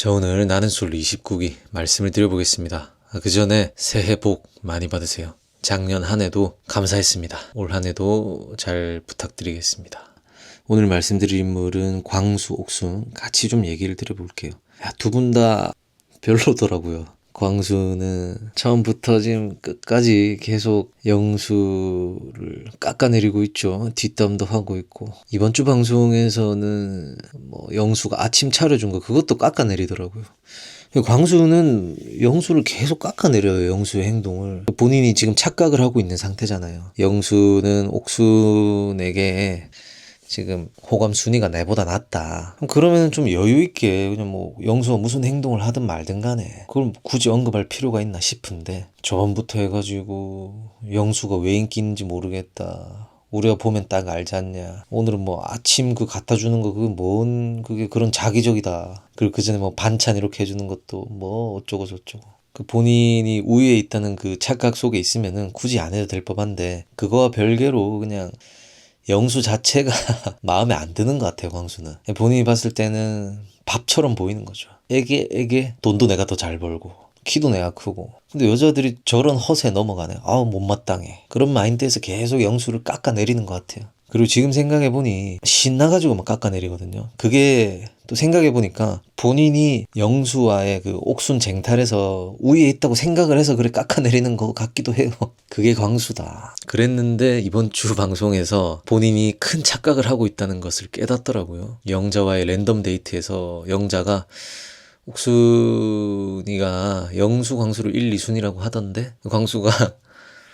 자, 오늘 나는 솔로 29기 말씀을 드려보겠습니다. 그 전에 새해 복 많이 받으세요. 작년 한 해도 감사했습니다. 올 한 해도 잘 부탁드리겠습니다. 오늘 말씀드릴 인물은 광수, 옥순 같이 좀 얘기를 드려볼게요. 두 분 다 별로더라고요. 광수는 처음부터 지금 끝까지 계속 영수를 깎아내리고 있죠. 뒷담도 하고 있고, 이번 주 방송에서는 영수가 아침 차려준 거 그것도 깎아내리더라고요. 광수는 영수를 계속 깎아내려요. 영수의 행동을. 본인이 지금 착각을 하고 있는 상태잖아요. 영수는 옥순에게 지금 호감 순위가 내보다 낫다. 그러면 좀 여유있게 그냥 영수가 무슨 행동을 하든 말든 간에 그걸 굳이 언급할 필요가 있나 싶은데, 저번부터 해가지고 영수가 왜 인기 있는지 모르겠다, 우리가 보면 딱 알지 않냐, 오늘은 아침 갖다 주는 거 그게 그런 자기적이다, 그리고 그 전에 반찬 이렇게 해주는 것도 어쩌고 저쩌고. 그 본인이 우위에 있다는 그 착각 속에 있으면은 굳이 안 해도 될 법한데, 그거와 별개로 그냥 영수 자체가 마음에 안 드는 것 같아요. 광수는 본인이 봤을 때는 밥처럼 보이는 거죠. 애게 돈도 내가 더 잘 벌고 키도 내가 크고. 근데 여자들이 저런 허세에 넘어가네. 못마땅해. 그런 마인드에서 계속 영수를 깎아내리는 것 같아요. 그리고 지금 생각해보니 신나가지고 깎아내리거든요. 그게 또 생각해보니까 본인이 영수와의 그 옥순 쟁탈에서 우위에 있다고 생각을 해서 그래 깎아내리는 것 같기도 해요. 그게 광수다. 그랬는데 이번 주 방송에서 본인이 큰 착각을 하고 있다는 것을 깨닫더라고요. 영자와의 랜덤 데이트에서 영자가 옥순이가 영수, 광수를 1, 2순위라고 하던데, 광수가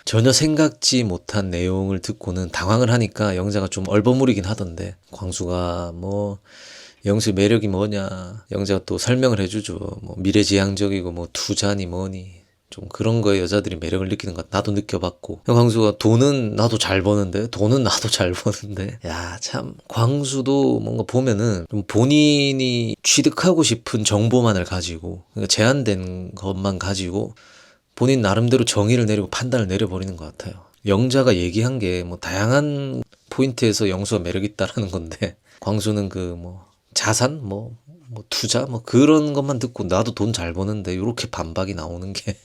전혀 생각지 못한 내용을 듣고는 당황을 하니까 영자가 좀 얼버무리긴 하던데, 광수가 영수의 매력이 뭐냐, 영자가 또 설명을 해주죠. 미래지향적이고 투자니 뭐니, 좀 그런 거에 여자들이 매력을 느끼는 것 나도 느껴봤고. 광수가 돈은 나도 잘 버는데, 참 광수도 뭔가 보면은 좀 본인이 취득하고 싶은 정보만을 가지고, 그러니까 제한된 것만 가지고 본인 나름대로 정의를 내리고 판단을 내려버리는 것 같아요. 영자가 얘기한 게 다양한 포인트에서 영수가 매력 있다라는 건데, 광수는 자산 투자 그런 것만 듣고 나도 돈 잘 버는데 이렇게 반박이 나오는 게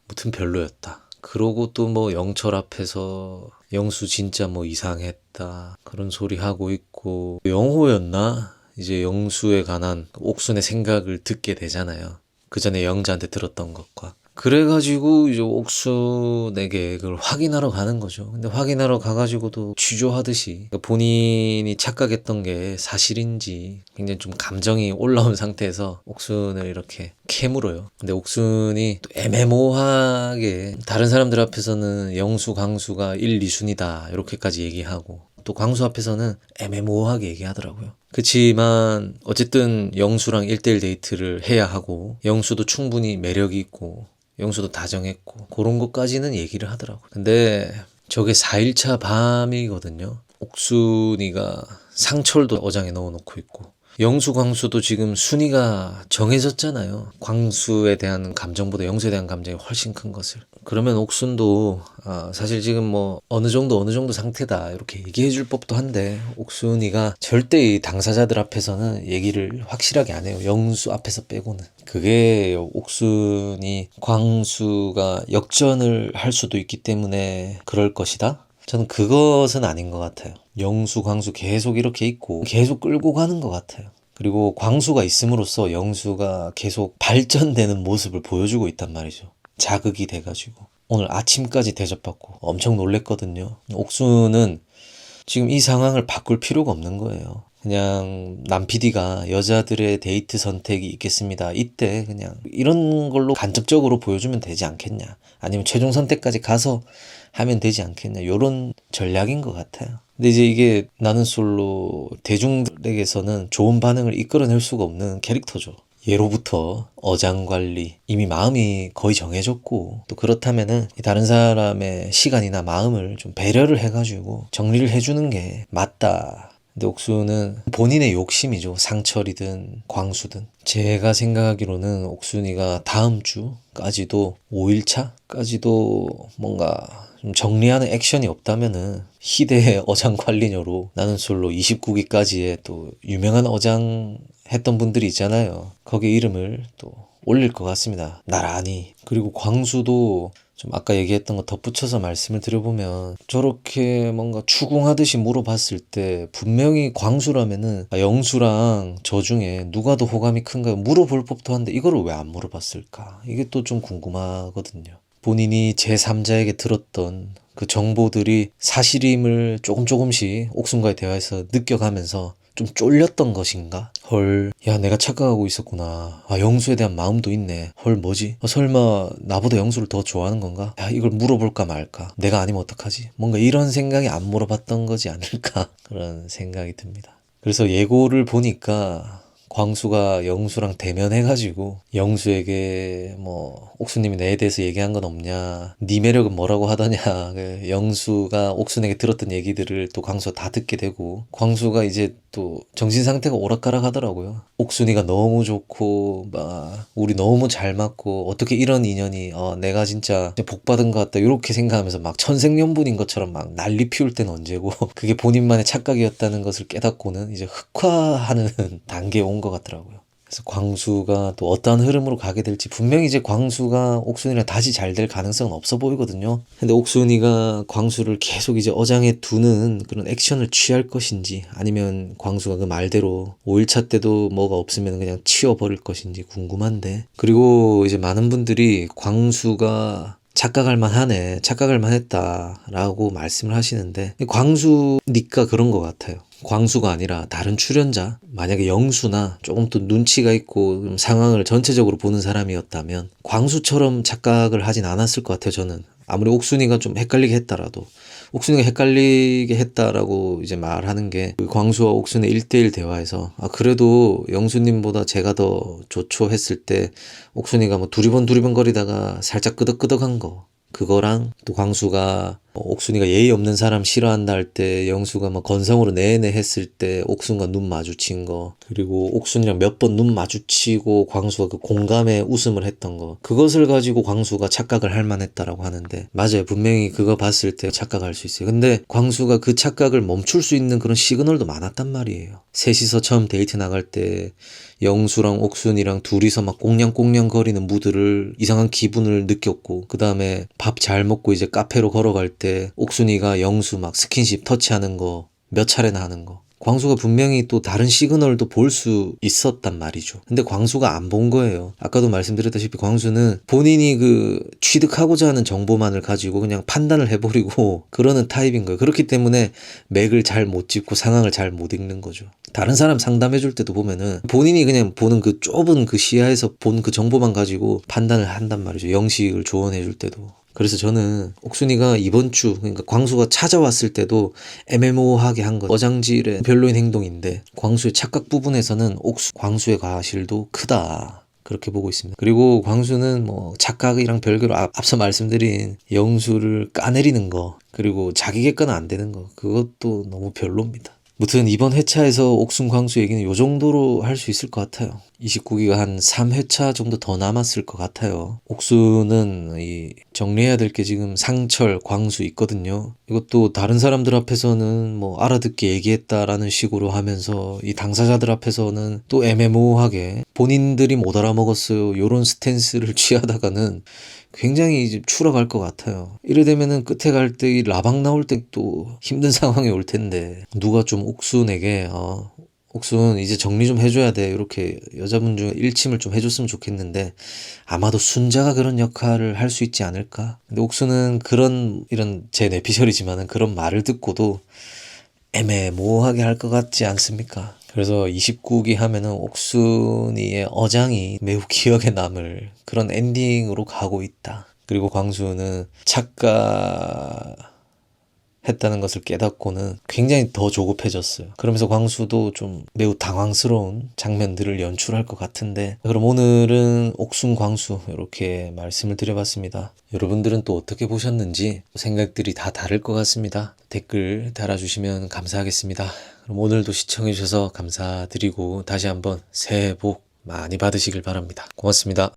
무튼 별로였다. 그러고 또 영철 앞에서 영수 진짜 이상했다 그런 소리 하고 있고, 영호였나? 이제 영수에 관한 옥순의 생각을 듣게 되잖아요. 그 전에 영자한테 들었던 것과. 그래가지고 이제 옥순에게 그걸 확인하러 가는 거죠. 근데 확인하러 가가지고도 취조하듯이 본인이 착각했던 게 사실인지 굉장히 좀 감정이 올라온 상태에서 옥순을 이렇게 캐물어요. 근데 옥순이 또 애매모호하게 다른 사람들 앞에서는 영수, 광수가 1, 2순위다 이렇게까지 얘기하고, 또 광수 앞에서는 애매모호하게 얘기하더라고요. 그치만 어쨌든 영수랑 1대1 데이트를 해야 하고, 영수도 충분히 매력이 있고 영수도 다정했고 그런 것까지는 얘기를 하더라고요. 근데 저게 4일차 밤이거든요. 옥순이가 상철도 어장에 넣어놓고 있고, 영수, 광수도 지금 순위가 정해졌잖아요. 광수에 대한 감정보다 영수에 대한 감정이 훨씬 큰 것을. 그러면 옥순도 사실 지금 어느 정도 상태다 이렇게 얘기해 줄 법도 한데, 옥순이가 절대 이 당사자들 앞에서는 얘기를 확실하게 안 해요. 영수 앞에서 빼고는. 그게 옥순이 광수가 역전을 할 수도 있기 때문에 그럴 것이다? 저는 그것은 아닌 것 같아요. 영수, 광수 계속 이렇게 있고 계속 끌고 가는 것 같아요. 그리고 광수가 있음으로써 영수가 계속 발전되는 모습을 보여주고 있단 말이죠. 자극이 돼가지고 오늘 아침까지 대접받고 엄청 놀랬거든요. 옥수는 지금 이 상황을 바꿀 필요가 없는 거예요. 그냥 남 PD가 여자들의 데이트 선택이 있겠습니다, 이때 그냥 이런 걸로 간접적으로 보여주면 되지 않겠냐, 아니면 최종 선택까지 가서 하면 되지 않겠냐, 요런 전략인 것 같아요. 근데 이제 이게 나는 솔로 대중들에게서는 좋은 반응을 이끌어낼 수가 없는 캐릭터죠. 예로부터 어장관리, 이미 마음이 거의 정해졌고, 또 그렇다면은 다른 사람의 시간이나 마음을 좀 배려를 해가지고 정리를 해주는 게 맞다. 근데 옥순은 본인의 욕심이죠. 상철이든 광수든. 제가 생각하기로는 옥순이가 다음 주까지도 5일차까지도 뭔가 좀 정리하는 액션이 없다면은 희대의 어장 관리녀로 나는 솔로 29기까지의 또 유명한 어장 했던 분들이 있잖아요. 거기에 이름을 또 올릴 것 같습니다. 나란히. 그리고 광수도 좀 아까 얘기했던 거 덧붙여서 말씀을 드려보면 저렇게 뭔가 추궁하듯이 물어봤을 때 분명히 광수라면은 영수랑 저 중에 누가 더 호감이 큰가요? 물어볼 법도 한데 이거를 왜 안 물어봤을까? 이게 또 좀 궁금하거든요. 본인이 제3자에게 들었던 그 정보들이 사실임을 조금씩 옥순과의 대화에서 느껴가면서 좀 쫄렸던 것인가? 헐, 야, 내가 착각하고 있었구나. 아, 영수에 대한 마음도 있네. 헐, 뭐지? 설마 나보다 영수를 더 좋아하는 건가? 야, 이걸 물어볼까 말까? 내가 아니면 어떡하지? 뭔가 이런 생각이 안 물어봤던 거지 않을까? 그런 생각이 듭니다. 그래서 예고를 보니까 광수가 영수랑 대면해가지고 영수에게 뭐 옥수님이 내에 대해서 얘기한 건 없냐, 네 매력은 뭐라고 하더냐, 영수가 옥순에게 들었던 얘기들을 또 광수가 다 듣게 되고 광수가 이제 또 정신 상태가 오락가락 하더라고요. 옥순이가 너무 좋고 막 우리 너무 잘 맞고 어떻게 이런 인연이 내가 진짜 복 받은 것 같다 이렇게 생각하면서 막 천생연분인 것처럼 막 난리 피울 때는 언제고 그게 본인만의 착각이었다는 것을 깨닫고는 이제 흑화하는 단계에 온 것 같더라고요. 그래서 광수가 또 어떠한 흐름으로 가게 될지 분명히 이제 광수가 옥순이랑 다시 잘 될 가능성은 없어 보이거든요. 근데 옥순이가 광수를 계속 이제 어장에 두는 그런 액션을 취할 것인지 아니면 광수가 그 말대로 5일차 때도 뭐가 없으면 그냥 치워버릴 것인지 궁금한데, 그리고 이제 많은 분들이 광수가 착각할 만하네, 착각할 만했다 라고 말씀을 하시는데 광수니까 그런 것 같아요. 광수가 아니라 다른 출연자, 만약에 영수나 조금 더 눈치가 있고 상황을 전체적으로 보는 사람이었다면 광수처럼 착각을 하진 않았을 것 같아요. 저는 아무리 옥순이가 좀 헷갈리게 했다라도, 옥순이가 헷갈리게 했다라고 이제 말하는 게 그 광수와 옥순의 1대1 대화에서 그래도 영수님보다 제가 더 좋죠 했을 때 옥순이가 뭐 두리번 거리다가 살짝 끄덕끄덕한 거, 그거랑 또 광수가 옥순이가 예의 없는 사람 싫어한다 할 때 영수가 막 건성으로 내내 했을 때 옥순과 눈 마주친 거, 그리고 옥순이랑 몇 번 눈 마주치고 광수가 그 공감에 웃음을 했던 거, 그것을 가지고 광수가 착각을 할 만했다라고 하는데 맞아요. 분명히 그거 봤을 때 착각할 수 있어요. 근데 광수가 그 착각을 멈출 수 있는 그런 시그널도 많았단 말이에요. 셋이서 처음 데이트 나갈 때 영수랑 옥순이랑 둘이서 막 꽁냥꽁냥 거리는 무드를 이상한 기분을 느꼈고, 그 다음에 밥 잘 먹고 이제 카페로 걸어갈 때 옥순이가 영수 막 스킨십 터치하는 거 몇 차례나 하는 거, 광수가 분명히 또 다른 시그널도 볼 수 있었단 말이죠. 근데 광수가 안 본 거예요. 아까도 말씀드렸다시피 광수는 본인이 그 취득하고자 하는 정보만을 가지고 그냥 판단을 해버리고 그러는 타입인 거예요. 그렇기 때문에 맥을 잘 못 짚고 상황을 잘 못 읽는 거죠. 다른 사람 상담해 줄 때도 보면은 본인이 그냥 보는 그 좁은 그 시야에서 본 그 정보만 가지고 판단을 한단 말이죠. 영식을 조언해 줄 때도. 그래서 저는 옥순이가 이번 주, 그러니까 광수가 찾아왔을 때도 애매모호하게 한 것, 어장질의 별로인 행동인데 광수의 착각 부분에서는 광수의 과실도 크다, 그렇게 보고 있습니다. 그리고 광수는 뭐 착각이랑 별개로 앞서 말씀드린 영수를 까내리는 거, 그리고 자기 객관은 안 되는 거, 그것도 너무 별로입니다. 무튼 이번 회차에서 옥순 광수 얘기는 요 정도로 할 수 있을 것 같아요. 29기가 한 3회차 정도 더 남았을 것 같아요. 옥순은 이 정리해야 될 게 지금 상철, 광수 있거든요. 이것도 다른 사람들 앞에서는 뭐 알아듣게 얘기했다라는 식으로 하면서 이 당사자들 앞에서는 또 애매모호하게 본인들이 못 알아먹었어요, 요런 스탠스를 취하다가는 굉장히 이제 추락할 것 같아요. 이래 되면은 끝에 갈 때 이 라방 나올 때 또 힘든 상황이 올 텐데 누가 좀 옥순에게 옥순 이제 정리 좀 해줘야 돼, 이렇게 여자분 중에 일침을 좀 해줬으면 좋겠는데 아마도 순자가 그런 역할을 할 수 있지 않을까. 근데 옥순은 이런 제 내피셜이지만은 그런 말을 듣고도 애매모호하게 할 것 같지 않습니까? 그래서 29기 하면은 옥순이의 어장이 매우 기억에 남을 그런 엔딩으로 가고 있다. 그리고 광수는 착각했다는 것을 깨닫고는 굉장히 더 조급해졌어요. 그러면서 광수도 좀 매우 당황스러운 장면들을 연출할 것 같은데, 그럼 오늘은 옥순 광수 이렇게 말씀을 드려봤습니다. 여러분들은 또 어떻게 보셨는지 생각들이 다 다를 것 같습니다. 댓글 달아주시면 감사하겠습니다. 그럼 오늘도 시청해주셔서 감사드리고 다시 한번 새해 복 많이 받으시길 바랍니다. 고맙습니다.